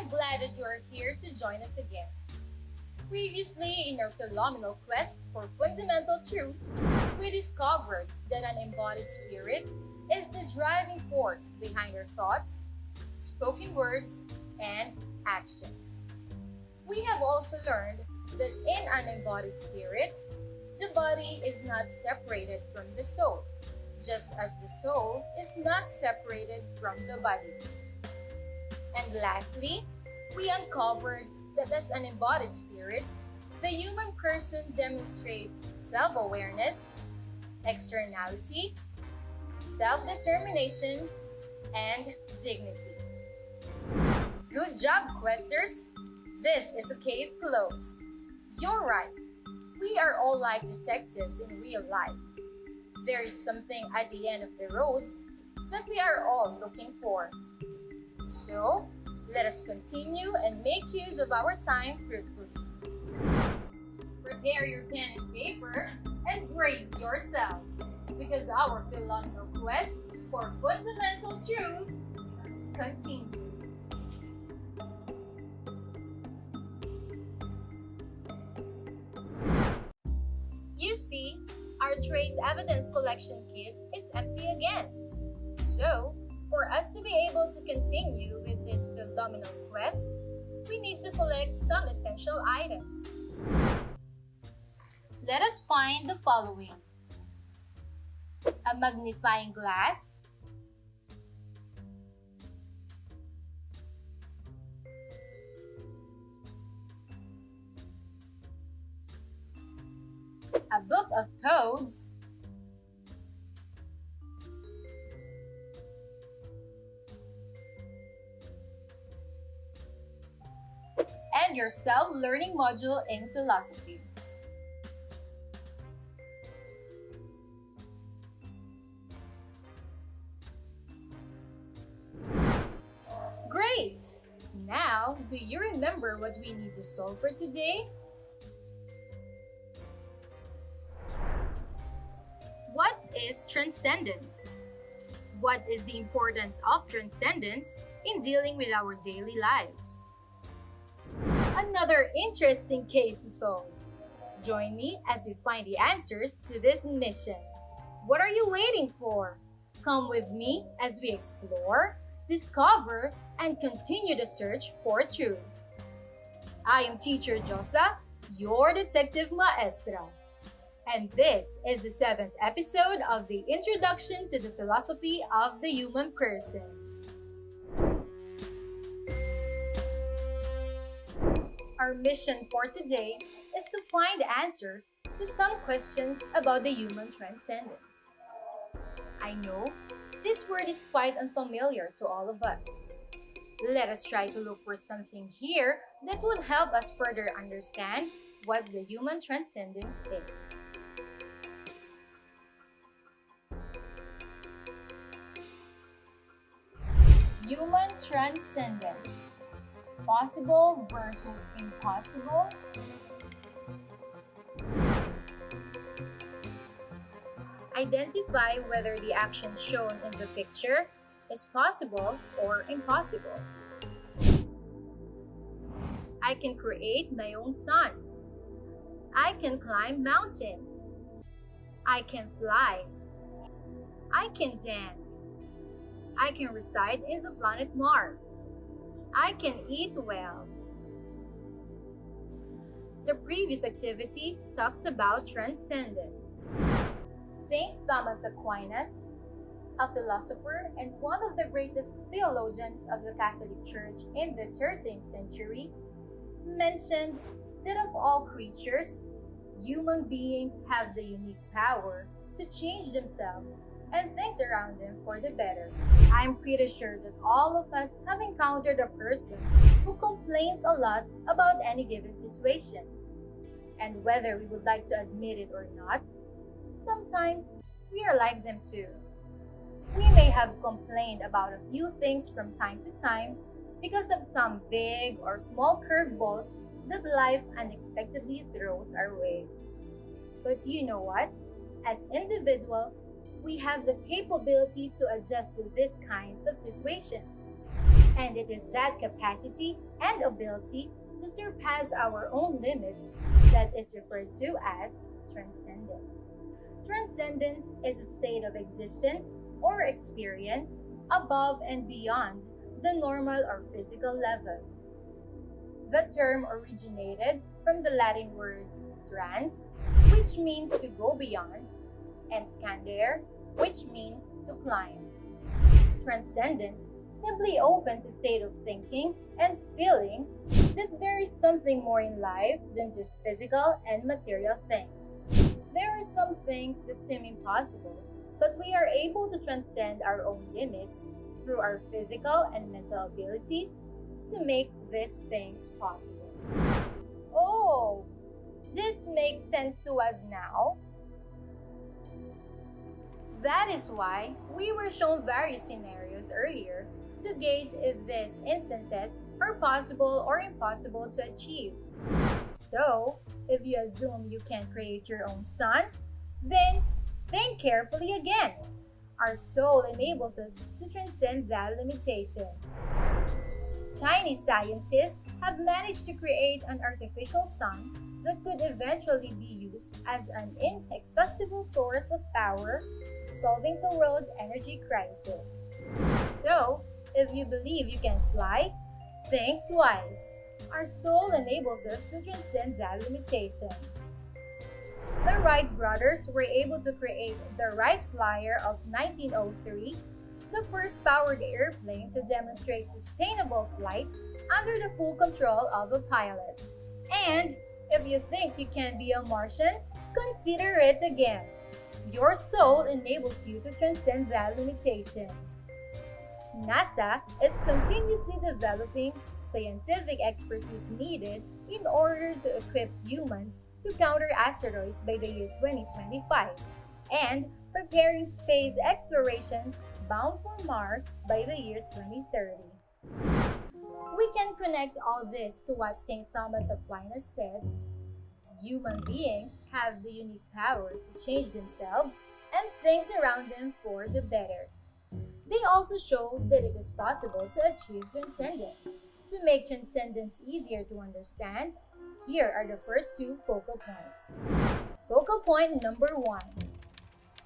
I'm glad that you are here to join us again. Previously, in our phenomenal quest for fundamental truth, we discovered that an embodied spirit is the driving force behind our thoughts, spoken words, and actions. We have also learned that in an embodied spirit, the body is not separated from the soul, just as the soul is not separated from the body. And lastly, we uncovered that as an embodied spirit, the human person demonstrates self-awareness, externality, self-determination, and dignity. Good job, questers! This is a case closed. You're right. We are all like detectives in real life. There is something at the end of the road that we are all looking for. So, let us continue and make use of our time fruitfully. Prepare your pen and paper and brace yourselves, because our phenomenal quest for fundamental truth continues. You see, our trace evidence collection kit is empty again. So, for us to be able to continue with this phenomenal quest, we need to collect some essential items. Let us find the following: a magnifying glass, a book of codes, and your self-learning module in philosophy. Great! Now, do you remember what we need to solve for today? What is transcendence? What is the importance of transcendence in dealing with our daily lives? Another interesting case to solve. Join me as we find the answers to this mission. What are you waiting for? Come with me as we explore, discover, and continue the search for truth. I am Teacher Josa, your Detective Maestra. And this is the 7th episode of the Introduction to the Philosophy of the Human Person. Our mission for today is to find answers to some questions about the human transcendence. I know this word is quite unfamiliar to all of us. Let us try to look for something here that would help us further understand what the human transcendence is. Human transcendence. Possible versus impossible? Identify whether the action shown in the picture is possible or impossible. I can create my own sun. I can climb mountains. I can fly. I can dance. I can reside in the planet Mars. I can eat well. The previous activity talks about transcendence. Saint Thomas Aquinas, a philosopher and one of the greatest theologians of the Catholic Church in the 13th century, mentioned that of all creatures, human beings have the unique power to change themselves and things around them for the better. I'm pretty sure that all of us have encountered a person who complains a lot about any given situation. And whether we would like to admit it or not, sometimes we are like them too. We may have complained about a few things from time to time because of some big or small curveballs that life unexpectedly throws our way. But you know what? As individuals, we have the capability to adjust to these kinds of situations. And it is that capacity and ability to surpass our own limits that is referred to as transcendence. Transcendence is a state of existence or experience above and beyond the normal or physical level. The term originated from the Latin words trans, which means to go beyond, and scandere, which means to climb. Transcendence simply opens a state of thinking and feeling that there is something more in life than just physical and material things. There are some things that seem impossible, but we are able to transcend our own limits through our physical and mental abilities to make these things possible. Oh, this makes sense to us now. That is why we were shown various scenarios earlier to gauge if these instances are possible or impossible to achieve. So, if you assume you can create your own sun, then think carefully again. Our soul enables us to transcend that limitation. Chinese scientists have managed to create an artificial sun that could eventually be used as an inexhaustible source of power, solving the world energy crisis. So, if you believe you can fly, think twice. Our soul enables us to transcend that limitation. The Wright brothers were able to create the Wright Flyer of 1903, the first powered airplane to demonstrate sustainable flight under the full control of a pilot. And if you think you can be a Martian, consider it again. Your soul enables you to transcend that limitation. NASA is continuously developing scientific expertise needed in order to equip humans to counter asteroids by the year 2025 and preparing space explorations bound for Mars by the year 2030. We can connect all this to what St. Thomas Aquinas said: human beings have the unique power to change themselves and things around them for the better. They also show that it is possible to achieve transcendence. To make transcendence easier to understand, here are the first two focal points. Focal point number 1.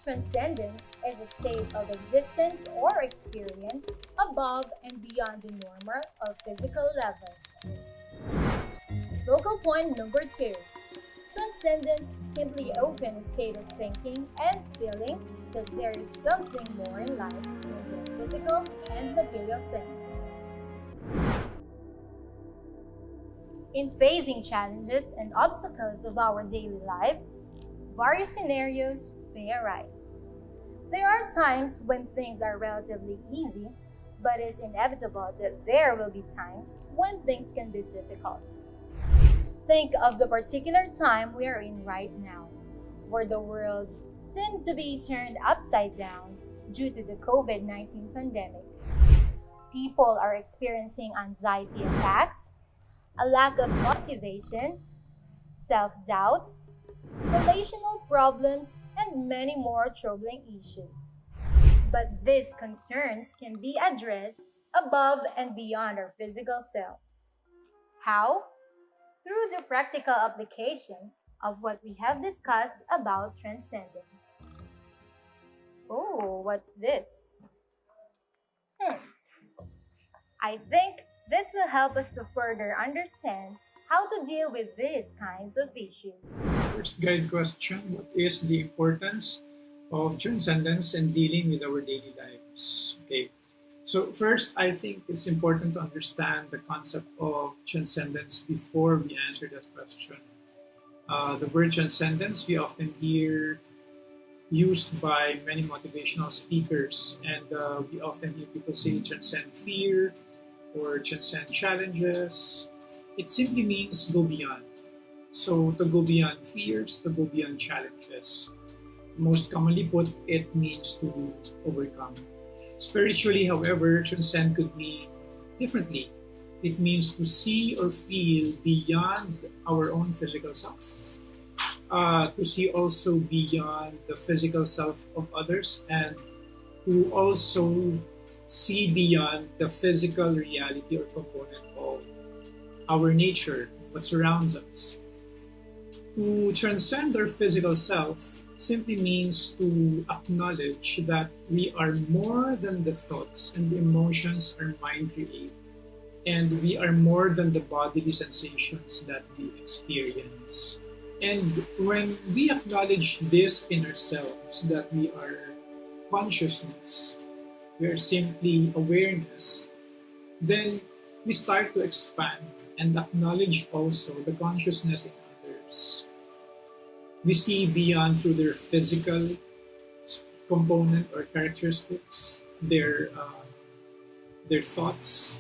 Transcendence is a state of existence or experience above and beyond the normal or physical level. Focal point number 2. Transcendence simply opens a state of thinking and feeling that there is something more in life than just physical and material things. In facing challenges and obstacles of our daily lives, various scenarios may arise. There are times when things are relatively easy, but it's inevitable that there will be times when things can be difficult. Think of the particular time we are in right now, where the world seemed to be turned upside down due to the COVID-19 pandemic. People are experiencing anxiety attacks, a lack of motivation, self-doubts, relational problems, and many more troubling issues. But these concerns can be addressed above and beyond our physical selves. How? Through the practical applications of what we have discussed about transcendence. Oh, what's this? I think this will help us to further understand how to deal with these kinds of issues. First guide question: what is the importance of transcendence in dealing with our daily lives? Okay. So first, I think it's important to understand the concept of transcendence before we answer that question. The word transcendence we often hear used by many motivational speakers, and we often hear people say transcend fear or transcend challenges. It simply means go beyond. So to go beyond fears, to go beyond challenges. Most commonly put, it means to overcome. Spiritually, however, transcend could mean differently. It means to see or feel beyond our own physical self. To see also beyond the physical self of others, and to also see beyond the physical reality or component of our nature, what surrounds us. To transcend our physical self simply means to acknowledge that we are more than the thoughts and the emotions our mind create, and we are more than the bodily sensations that we experience. And when we acknowledge this in ourselves, that we are consciousness, we are simply awareness, then we start to expand and acknowledge also the consciousness in others. We see beyond through their physical component or characteristics, their thoughts,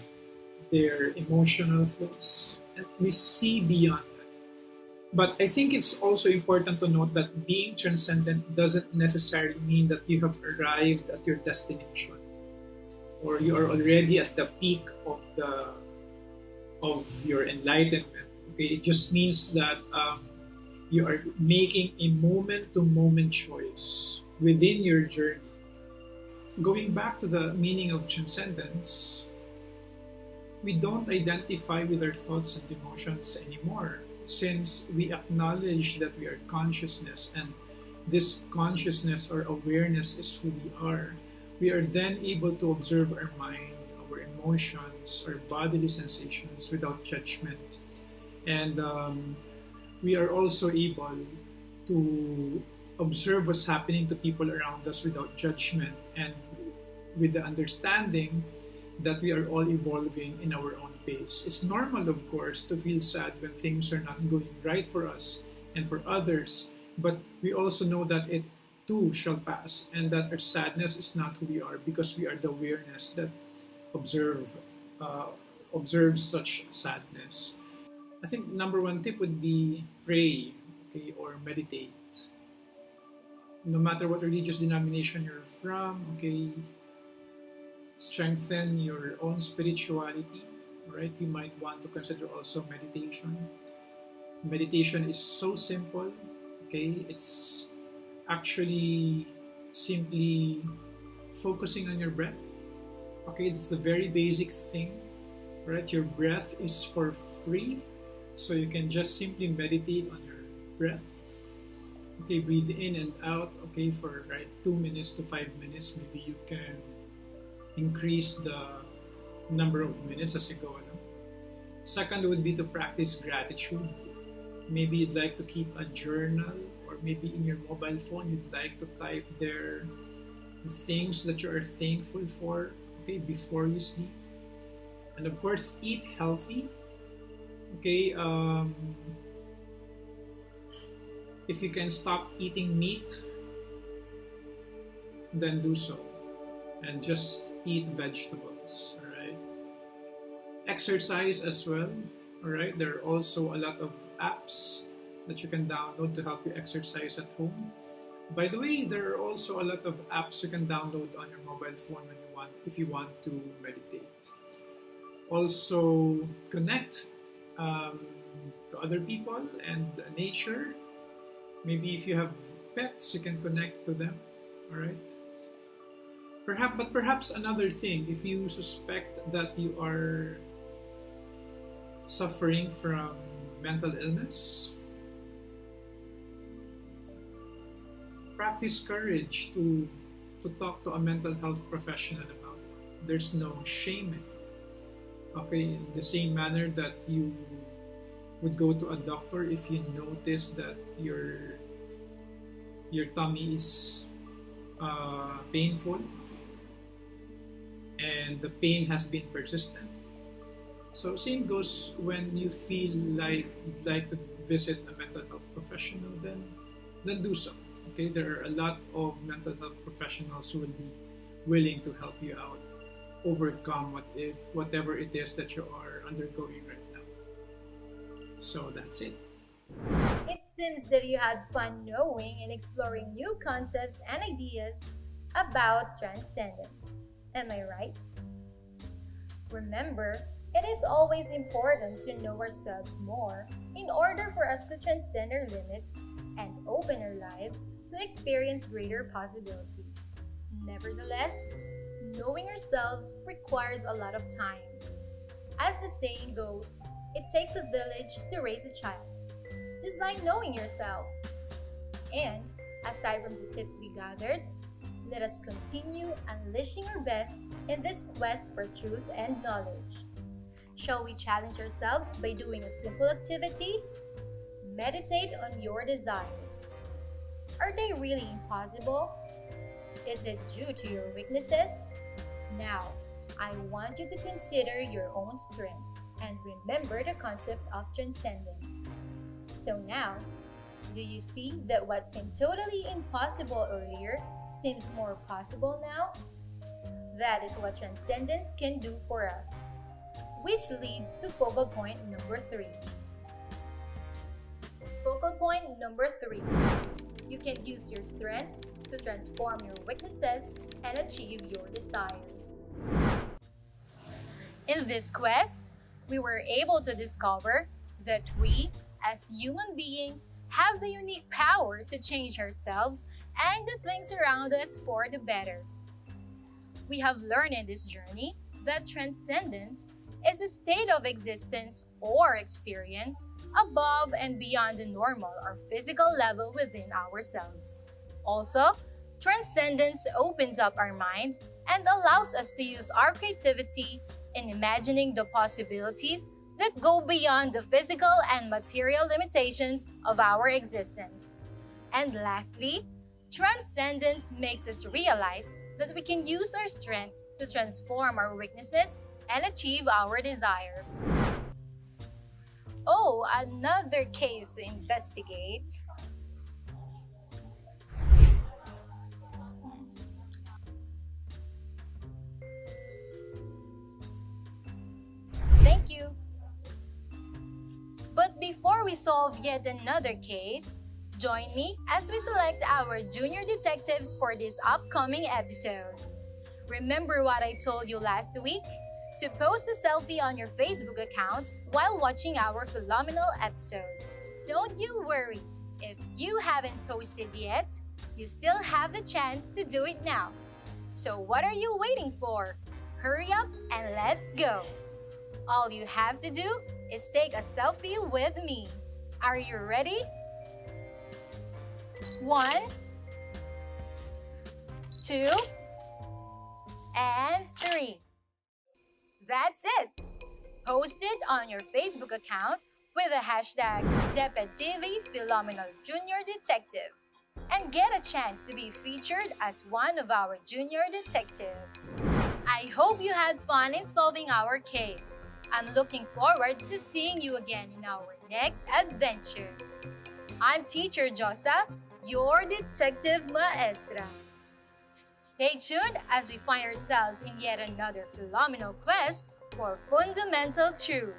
their emotional flows, and we see beyond that. But I think it's also important to note that being transcendent doesn't necessarily mean that you have arrived at your destination or you are already at the peak of your enlightenment. Okay, it just means that you are making a moment-to-moment choice within your journey. Going back to the meaning of transcendence, we don't identify with our thoughts and emotions anymore, since we acknowledge that we are consciousness, and this consciousness or awareness is who we are. We are then able to observe our mind, our emotions, our bodily sensations without judgment. And we are also able to observe what's happening to people around us without judgment, and with the understanding that we are all evolving in our own pace. It's normal, of course, to feel sad when things are not going right for us and for others, but we also know that it too shall pass, and that our sadness is not who we are, because we are the awareness that observes such sadness. I think number one tip would be pray, okay, or meditate. No matter what religious denomination you're from, okay, strengthen your own spirituality, right? You might want to consider also meditation. Meditation is so simple, okay? It's actually simply focusing on your breath. Okay, it's a very basic thing, right? Your breath is for free, so you can just simply meditate on your breath. Okay, breathe in and out, okay, for 2 minutes to 5 minutes. Maybe you can increase the number of minutes as you go along. Second would be to practice gratitude. Maybe you'd like to keep a journal, or maybe in your mobile phone you'd like to type there the things that you are thankful for, okay, before you sleep. And of course, eat healthy. Okay, if you can stop eating meat, then do so, and just eat vegetables. All right. Exercise as well. All right. There are also a lot of apps that you can download to help you exercise at home. By the way, there are also a lot of apps you can download on your mobile phone if you want to meditate. Also, connect to other people and nature. Maybe if you have pets, you can connect to them. All right. Perhaps another thing, if you suspect that you are suffering from mental illness, practice courage to talk to a mental health professional about it. There's no shame in it. Okay, in the same manner that you would go to a doctor if you notice that your tummy is painful and the pain has been persistent. So same goes when you feel like you'd like to visit a mental health professional, then do so. Okay, there are a lot of mental health professionals who will be willing to help you out, overcome whatever it is that you are undergoing right now. So that's it. It seems that you had fun knowing and exploring new concepts and ideas about transcendence. Am I right? Remember, it is always important to know ourselves more in order for us to transcend our limits and open our lives to experience greater possibilities. Nevertheless, knowing ourselves requires a lot of time. As the saying goes, it takes a village to raise a child, just like knowing yourself. And aside from the tips we gathered, let us continue unleashing our best in this quest for truth and knowledge. Shall we challenge ourselves by doing a simple activity? Meditate on your desires. Are they really impossible? Is it due to your weaknesses? Now, I want you to consider your own strengths and remember the concept of transcendence. So now, do you see that what seemed totally impossible earlier seems more possible now? That is what transcendence can do for us. Which leads to focal point number 3. Focal point number 3. You can use your strengths to transform your weaknesses and achieve your desires. In this quest, we were able to discover that we, as human beings, have the unique power to change ourselves and the things around us for the better. We have learned in this journey that transcendence is a state of existence or experience above and beyond the normal or physical level within ourselves. Also, transcendence opens up our mind and allows us to use our creativity in imagining the possibilities that go beyond the physical and material limitations of our existence. And lastly, transcendence makes us realize that we can use our strengths to transform our weaknesses and achieve our desires. Oh, another case to investigate. Thank you. But before we solve yet another case, join me as we select our junior detectives for this upcoming episode. Remember what I told you last week? To post a selfie on your Facebook account while watching our phenomenal episode. Don't you worry, if you haven't posted yet, you still have the chance to do it now. So what are you waiting for? Hurry up and let's go! All you have to do is take a selfie with me. Are you ready? 1, 2, and 3. That's it! Post it on your Facebook account with the hashtag DepEd TV Phenomenal Junior Detective and get a chance to be featured as one of our junior detectives. I hope you had fun in solving our case. I'm looking forward to seeing you again in our next adventure. I'm Teacher Josa, your Detective Maestra. Stay tuned as we find ourselves in yet another phenomenal quest for fundamental truth.